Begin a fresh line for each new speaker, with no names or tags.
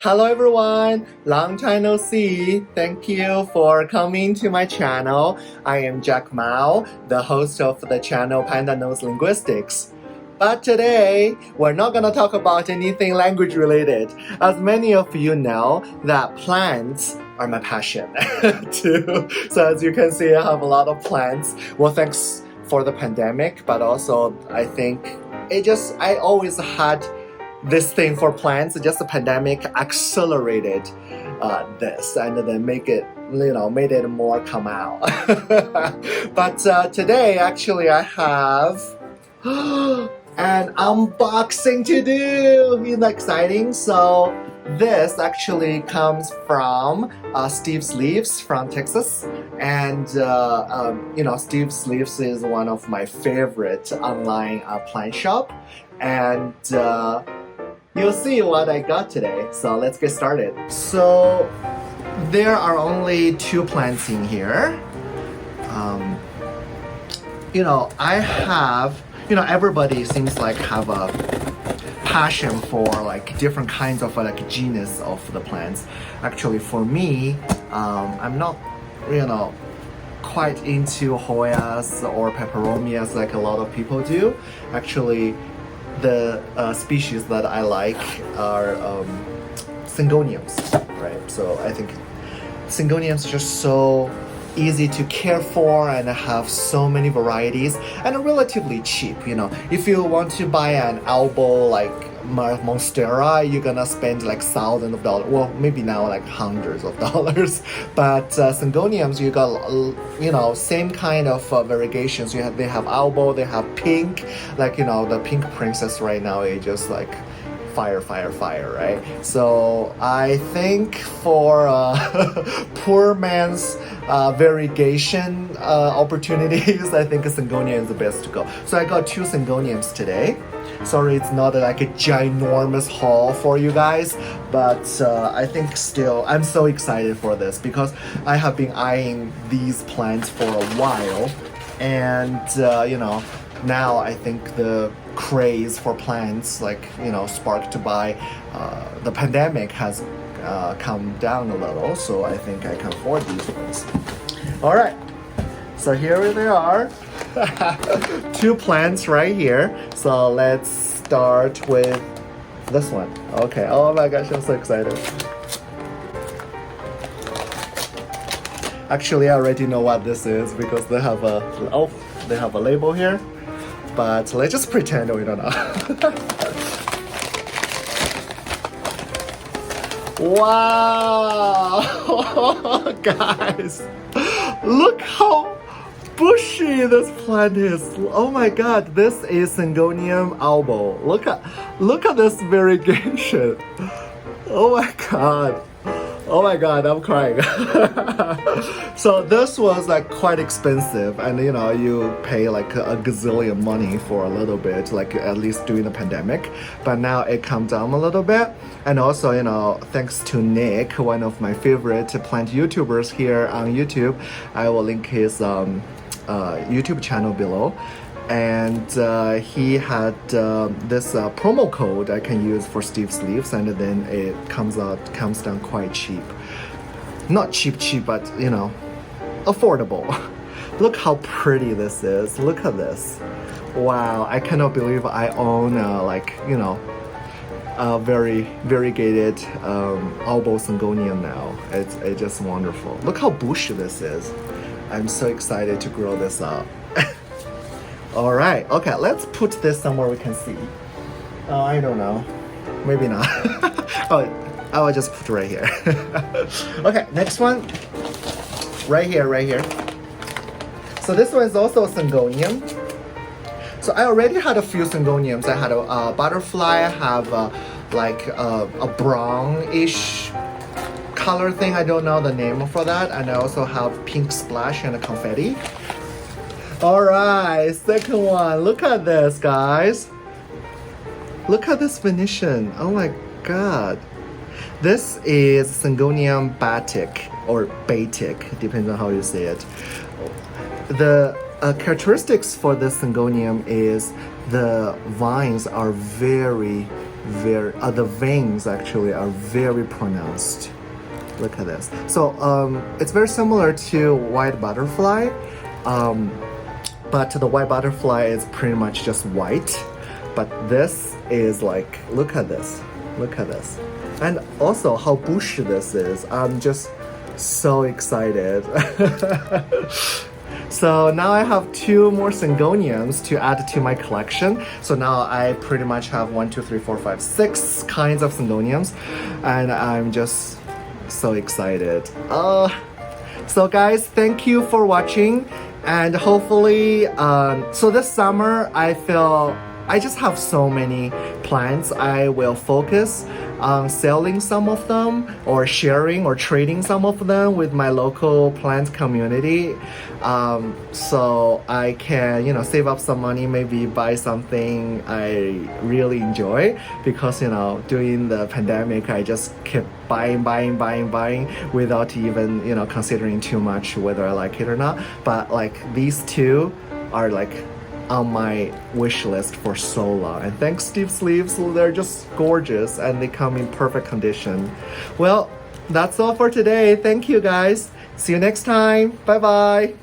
Hello everyone, long time no see. Thank you for coming to my channel. I am Jack Mao, the host of the channel Panda Knows Linguistics. But today, we're not gonna talk about anything language related. As many of you know, that plants are my passion too. So as you can see, I have a lot of plants. Well, thanks for the pandemic, but also I think I always had this thing for plants. Just the pandemic accelerated this and then made it more come out. But today actually I have an unboxing to do. Isn't that exciting? So this actually comes from Steve's Leaves from Texas, and Steve's Leaves is one of my favorite online plant shop, and you'll see what I got today. So let's get started. So there are only 2 plants in here. Everybody seems like have a passion for like different kinds of like genus of the plants. Actually, for me, I'm not, quite into Hoyas or Peperomias like a lot of people do. Actually, the species that I like are Syngoniums, right? So I think Syngoniums are just so easy to care for and have so many varieties and relatively cheap. If you want to buy an elbow like Monstera, you're gonna spend like thousands of dollars. Well, maybe now like hundreds of dollars. But Syngoniums, you got same kind of variegations. They have elbow, they have pink, the pink princess right now is just like fire, right? So I think for poor man's variegation opportunities, I think a Syngonium is the best to go. So I got 2 Syngoniums today. Sorry, it's not like a ginormous haul for you guys, but I think still I'm so excited for this because I have been eyeing these plants for a while, and now I think the craze for plants sparked by the pandemic has come down a little, so I think I can afford these ones. All right, so here they are. 2 plants right here. So let's start with this one. Okay, oh my gosh, I'm so excited. Actually, I already know what this is because they have a label here, but let's just pretend we don't know. Wow, guys, look how bushy this plant is. Oh my god, this is Syngonium elbow. Look at this variegation. Oh my god, I'm crying. So this was like quite expensive, and you pay like a gazillion money for a little bit, like at least during the pandemic, but now it come down a little bit. And also, thanks to Nick, one of my favorite plant YouTubers here on YouTube, I will link his YouTube channel below, and he had this promo code I can use for Steve's Leaves, and then it comes down quite cheap. Not cheap, but affordable. Look how pretty this is. Look at this. Wow, I cannot believe I own a very variegated elbow Syngonium now. It's just wonderful. Look how bushy this is. I'm so excited to grow this up. All right, okay, let's put this somewhere we can see. Oh, I don't know, maybe not. I will just put it right here. Okay, next one, right here. So this one is also a Syngonium. So I already had a few Syngoniums. I had a butterfly. I have a brownish color thing. I don't know the name for that. And I also have pink splash and a confetti. All right, second one. Look at this, guys. Look at this Venetian. Oh my god. This is Syngonium batic or batic, depends on how you say it. The characteristics for this Syngonium is the vines are very the veins actually are very pronounced. Look at this. So it's very similar to white butterfly, but the white butterfly is pretty much just white. But this is like, look at this. Look at this. And also how bushy this is. I'm just so excited. So now I have 2 more syngoniums to add to my collection. So now I pretty much have 1, 2, 3, 4, 5, 6 kinds of syngoniums. And I'm just so excited. So guys, thank you for watching. And hopefully, so this summer I feel I just have so many plants. I will focus on selling some of them or sharing or trading some of them with my local plant community. So I can, you know, save up some money, maybe buy something I really enjoy, because, you know, during the pandemic, I just kept buying without even, you know, considering too much whether I like it or not. But like these 2 are like on my wish list for so long. And thanks Steve Sleeves, they're just gorgeous and they come in perfect condition. Well, that's all for today. Thank you guys. See you next time. Bye bye.